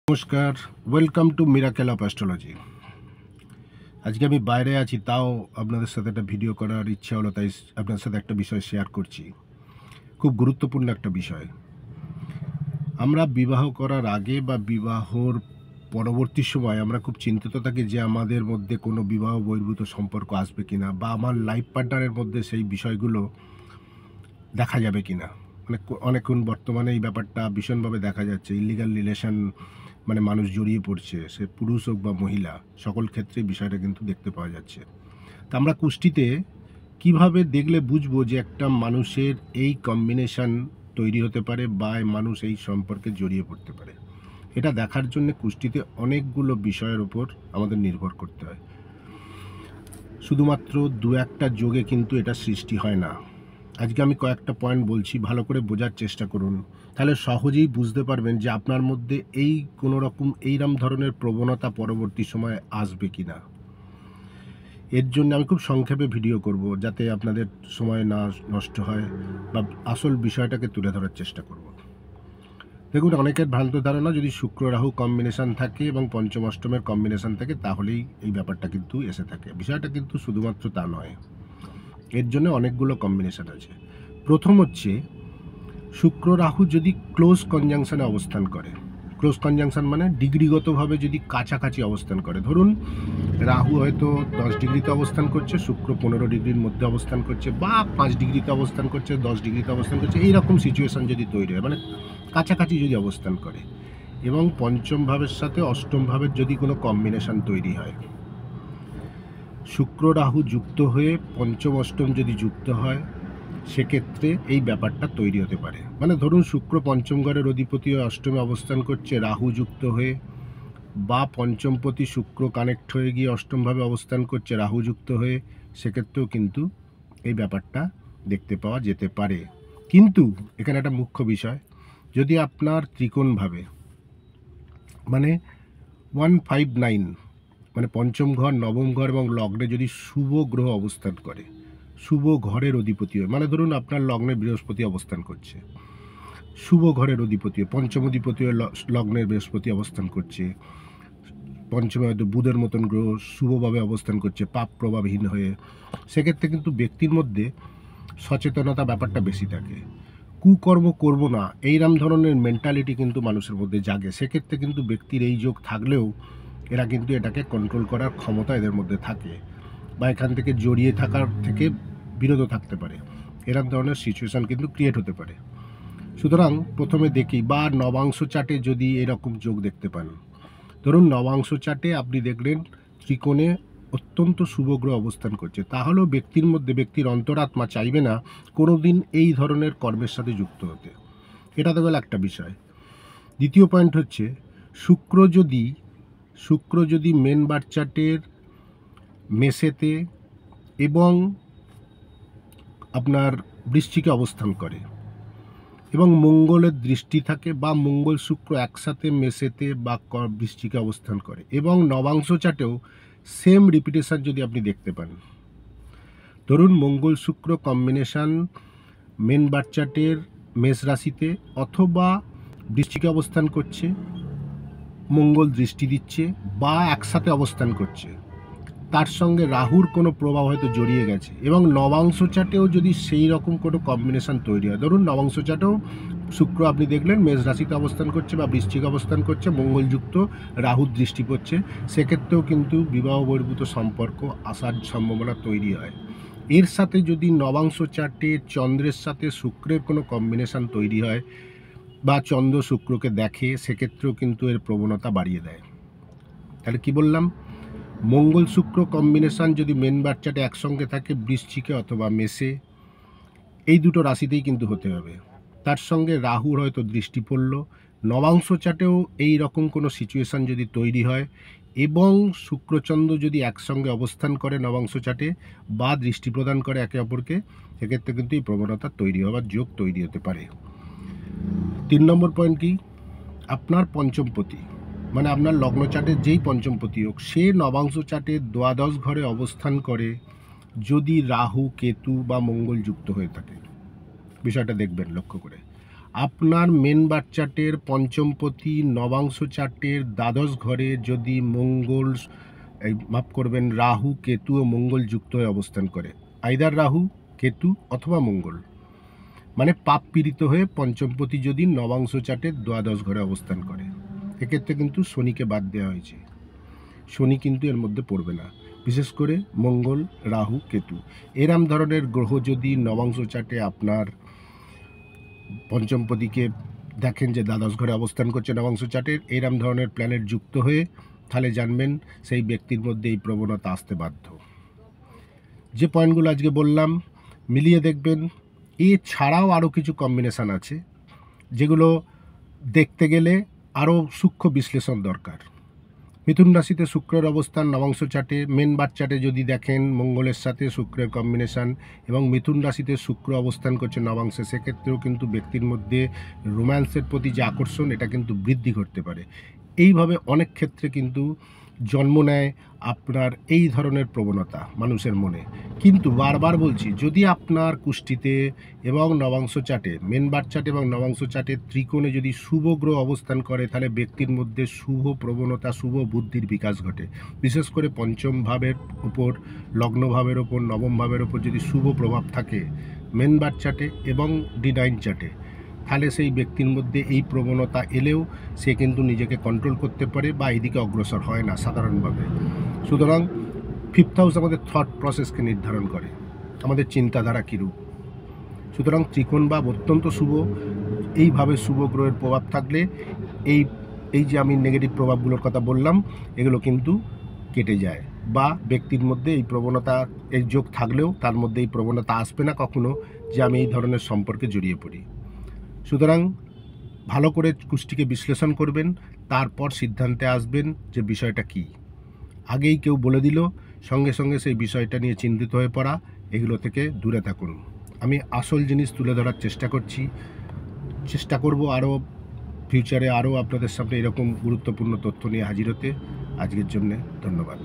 নমস্কার, welcome to miracle of astrology. আজকে আমি বাইরে আছি, তাও আপনাদের সাথে একটা ভিডিও করার ইচ্ছা হলো, তাই আপনাদের সাথে একটা বিষয় শেয়ার করছি। খুব গুরুত্বপূর্ণ একটা বিষয়। আমরা বিবাহ করার আগে বা বিবাহর পরবর্তী সময় আমরা খুব চিন্তিত থাকি যে আমাদের মধ্যে কোনো বিবাহ বহির্ভূত সম্পর্ক আসবে কিনা, বা আমার লাইফ পার্টনারের মধ্যে সেই বিষয়গুলো দেখা যাবে কিনা। মানে অনেকক্ষণ বর্তমানে এই ব্যাপারটা ভীষণভাবে দেখা যাচ্ছে। ইলিগাল রিলেশন মানে মানুষ জড়িয়ে পড়ছে, সে পুরুষ হোক বা মহিলা, সকল ক্ষেত্রে বিষয়টা কিন্তু দেখতে পাওয়া যাচ্ছে। তা আমরা কুষ্টিতে কিভাবে দেখলে বুঝবো যে একটা মানুষের এই কম্বিনেশন তৈরি হতে পারে বা মানুষ এই সম্পর্কে জড়িয়ে পড়তে পারে, এটা দেখার জন্য কুষ্টিতে অনেকগুলো বিষয়ের উপর আমাদের নির্ভর করতে হয়। শুধুমাত্র দু একটা যোগে কিন্তু এটা সৃষ্টি হয় না। আজকে আমি কয়েকটা পয়েন্ট বলছি, ভালো করে বোঝার চেষ্টা করুন, তাহলে সহজেই বুঝতে পারবেন যে আপনার মধ্যে এই কোনো রকম এইরকম ধরনের প্রবণতা পরবর্তী সময়ে আসবে কি না। এর জন্য আমি খুব সংক্ষেপে ভিডিও করব, যাতে আপনাদের সময় না নষ্ট হয়, বা আসল বিষয়টাকে তুলে ধরার চেষ্টা করব। দেখুন, অনেকের ভ্রান্ত ধারণা যদি শুক্র রাহু কম্বিনেশান থাকে এবং পঞ্চম অষ্টমের কম্বিনেশান থাকে তাহলেই এই ব্যাপারটা কিন্তু এসে থাকে। বিষয়টা কিন্তু শুধুমাত্র তা নয়, এর জন্য অনেকগুলো কম্বিনেশান আছে। প্রথম হচ্ছে, শুক্র রাহু যদি ক্লোজ কনজাংশনে অবস্থান করে। ক্লোজ কনজাংশন মানে ডিগ্রিগতভাবে যদি কাছাকাছি অবস্থান করে। ধরুন, রাহু হয়তো 10 ডিগ্রিতে অবস্থান করছে, শুক্র 15 ডিগ্রির মধ্যে অবস্থান করছে, বা 5 ডিগ্রিতে অবস্থান করছে, 10 ডিগ্রিতে অবস্থান করছে, এইরকম সিচুয়েশান যদি তৈরি হয়, মানে কাছাকাছি যদি অবস্থান করে, এবং পঞ্চম ভাবের সাথে অষ্টম ভাবের যদি কোনো কম্বিনেশান তৈরি হয়, শুক্র রাহু যুক্ত হয়ে পঞ্চম অষ্টম যদি যুক্ত হয়, সেক্ষেত্রে এই ব্যাপারটা তৈরি হতে পারে। মানে ধরুন, শুক্র পঞ্চম ঘরের অধিপতি হয়ে অষ্টমে অবস্থান করছে, রাহু যুক্ত হয়ে, বা পঞ্চমপতি শুক্র কানেক্ট হয়ে গিয়ে অষ্টমভাবে অবস্থান করছে, রাহু যুক্ত হয়ে, সেক্ষেত্রেও কিন্তু এই ব্যাপারটা দেখতে পাওয়া যেতে পারে। কিন্তু এখানে একটা মুখ্য বিষয়, যদি আপনার ত্রিকোণভাবে মানে 159 মানে পঞ্চম ঘর, নবম ঘর এবং লগ্নে যদি শুভ গ্রহ অবস্থান করে, শুভ ঘরের অধিপতি হয়, মানে ধরুন আপনার লগ্নে বৃহস্পতি অবস্থান করছে, শুভ ঘরের অধিপতি, পঞ্চম অধিপতি হয়ে লগ্নের বৃহস্পতি অবস্থান করছে, পঞ্চমে হয়তো বুধের মতন গ্রহ শুভভাবে অবস্থান করছে পাপ প্রভাবহীন হয়ে, সেক্ষেত্রে কিন্তু ব্যক্তির মধ্যে সচেতনতা ব্যাপারটা বেশি থাকে। কুকর্ম করব না, এইরকম ধরনের মেন্টালিটি কিন্তু মানুষের মধ্যে জাগে। সেক্ষেত্রে কিন্তু ব্যক্তির এই যোগ থাকলেও এরা কিন্তু এটাকে কন্ট্রোল করার ক্ষমতা এদের মধ্যে থাকে, বা এখান থেকে জড়িয়ে থাকার থেকে বিরত থাকতে পারে। এরকম ধরনের সিচুয়েশান কিন্তু ক্রিয়েট হতে পারে। সুতরাং প্রথমে দেখি, বা নবাংশ চার্টে যদি এরকম যোগ দেখতে পান, ধরুন নবাংশ চার্টে আপনি দেখলেন ত্রিকোণে অত্যন্ত শুভ গ্রহ অবস্থান করছে, তাহলেও ব্যক্তির মধ্যে, ব্যক্তির অন্তরাত্মা চাইবে না কোনো দিন এই ধরনের কর্মের সাথে যুক্ত হতে। এটা তো গেল একটা বিষয়। দ্বিতীয় পয়েন্ট হচ্ছে, শুক্র যদি মেন বার চার্টের মেষেতে এবং আপনার বৃশ্চিকে অবস্থান করে, এবং মঙ্গলের দৃষ্টি থাকে, বা মঙ্গল শুক্র একসাথে মেষেতে বা বৃশ্চিকে অবস্থান করে, এবং নবাংশ চার্টেও সেম রিপিটেশন যদি আপনি দেখতে পান, ধরুন মঙ্গল শুক্র কম্বিনেশান মেন বার চার্টের মেষ রাশিতে অথবা বৃশ্চিকে অবস্থান করছে, মঙ্গল দৃষ্টি দিচ্ছে, বা একসাথে অবস্থান করছে, তার সঙ্গে রাহুর কোনো প্রভাব হয়তো জড়িয়ে গেছে, এবং নবাংশ চার্টেও যদি সেই রকম কোনো কম্বিনেশান তৈরি হয়, ধরুন নবাংশ চার্টেও শুক্র আপনি দেখলেন মেষ রাশিতে অবস্থান করছে বা বৃশ্চিক অবস্থান করছে, মঙ্গলযুক্ত, রাহুর দৃষ্টি পড়ছে, সেক্ষেত্রেও কিন্তু বিবাহ বহির্ভূত সম্পর্ক আসার সম্ভাবনা তৈরি হয়। এর সাথে যদি নবাংশ চার্টে চন্দ্রের সাথে শুক্রের কোনো কম্বিনেশান তৈরি হয়, বা চন্দ্র শুক্রকে দেখে, সেক্ষেত্রেও কিন্তু এর প্রবণতা বাড়িয়ে দেয়। তাহলে কি বললাম, মঙ্গল শুক্র কম্বিনেশান যদি মেন বার চার্টে একসঙ্গে থাকে বৃশ্চিকে অথবা মেষে, এই দুটো রাশিতেই কিন্তু হতে হবে, তার সঙ্গে রাহুর হয়তো দৃষ্টি পড়ল, নবাংশ চার্টেও এই রকম কোনো সিচুয়েশান যদি তৈরি হয়, এবং শুক্রচন্দ্র যদি একসঙ্গে অবস্থান করে নবাংশ চার্টে বা দৃষ্টি প্রদান করে একে অপরকে, সেক্ষেত্রে কিন্তু এই প্রবণতা তৈরি হওয়ার যোগ তৈরি হতে পারে। 3 নম্বর পয়েন্ট কি, আপনার পঞ্চমপতি মানে আপনার লগ্ন চার্টের যেই পঞ্চমপতি হোক, সে নবাংশ চার্টের দ্বাদশ ঘরে অবস্থান করে যদি রাহু, কেতু বা মঙ্গল যুক্ত হয়ে থাকে, বিষয়টা দেখবেন লক্ষ্য করে। আপনার মেন বার্থ চার্টের পঞ্চমপতি নবাংশ চার্টের দ্বাদশ ঘরে যদি মঙ্গল, মাফ করবেন, রাহু, কেতু ও মঙ্গল যুক্ত হয়ে অবস্থান করে, আইদার রাহু, কেতু অথবা মঙ্গল, মানে পাপ পীড়িত হয়ে পঞ্চমপতি যদি নবাংশ চার্টের দ্বাদশ ঘরে অবস্থান করে, এক্ষেত্রে কিন্তু শনিকে বাদ দেওয়া হয়েছে। শনি কিন্তু এর মধ্যে পড়বে না, বিশেষ করে মঙ্গল, রাহু, কেতু এরম ধরনের গ্রহ যদি নবাংশ চার্টে আপনার পঞ্চমপতিকে দেখেন যে দ্বাদশ ঘরে অবস্থান করছে নবাংশ চার্টের, এরম ধরনের প্ল্যানেট যুক্ত হয়ে, তাহলে জানবেন সেই ব্যক্তির মধ্যে এই প্রবণতা আসতে বাধ্য। যে পয়েন্টগুলো আজকে বললাম মিলিয়ে দেখবেন। এছাড়াও আরও কিছু কম্বিনেশান আছে যেগুলো দেখতে গেলে আরও সূক্ষ্ম বিশ্লেষণ দরকার। মিথুন রাশিতে শুক্রের অবস্থান নবাংশ চার্টে, মেন বার্থ চার্টে যদি দেখেন মঙ্গলের সাথে শুক্রের কম্বিনেশান এবং মিথুন রাশিতে শুক্র অবস্থান করছে নবাংশে, সেক্ষেত্রেও কিন্তু ব্যক্তির মধ্যে রোম্যান্সের প্রতি যে আকর্ষণ, এটা কিন্তু বৃদ্ধি ঘটতে পারে। এইভাবে অনেক ক্ষেত্রে কিন্তু জন্ম নেয় আপনার এই ধরনের প্রবণতা মানুষের মনে। কিন্তু বারবার বলছি, যদি আপনার কুষ্টিতে এবং নবাংশ চার্টে, মেন বার্থ চার্ট এবং নবাংশ চার্টের ত্রিকোণে যদি শুভ গ্রহ অবস্থান করে, তাহলে ব্যক্তির মধ্যে শুভ প্রবণতা, শুভ বুদ্ধির বিকাশ ঘটে। বিশেষ করে পঞ্চম ভাবের উপর, লগ্ন ভাবের ওপর, নবম ভাবের ওপর যদি শুভ প্রভাব থাকে মেন বার্থ চার্টে এবং D9 চার্টে, তাহলে সেই ব্যক্তির মধ্যে এই প্রবণতা এলেও সে কিন্তু নিজেকে কন্ট্রোল করতে পারে বা এদিকে অগ্রসর হয় না সাধারণভাবে। সুতরাং ফিফথ হাউস আমাদের থট প্রসেসকে নির্ধারণ করে, আমাদের চিন্তাধারা কীরূপ। সুতরাং ত্রিকোণ ভাব অত্যন্ত শুভ। এইভাবে শুভ গ্রহের প্রভাব থাকলে এই যে আমি নেগেটিভ প্রভাবগুলোর কথা বললাম, এগুলো কিন্তু কেটে যায়, বা ব্যক্তির মধ্যে এই প্রবণতা, এই যোগ থাকলেও তার মধ্যে এই প্রবণতা আসবে না কখনো যে আমি এই ধরনের সম্পর্কে জড়িয়ে পড়ি। সুতরাং ভালো করে কুষ্টিকে বিশ্লেষণ করবেন, তারপর সিদ্ধান্তে আসবেন যে বিষয়টা কি। আগেই কেউ বলে দিল, সঙ্গে সঙ্গে সেই বিষয়টা নিয়ে চিন্তিত হয়ে পড়া, এগুলো থেকে দূরে থাকুন। আমি আসল জিনিস তুলে ধরার চেষ্টা করব আরও ফিউচারে আরও আপনাদের সামনে এরকম গুরুত্বপূর্ণ তথ্য নিয়ে হাজির হতে। আজকের জন্যে ধন্যবাদ।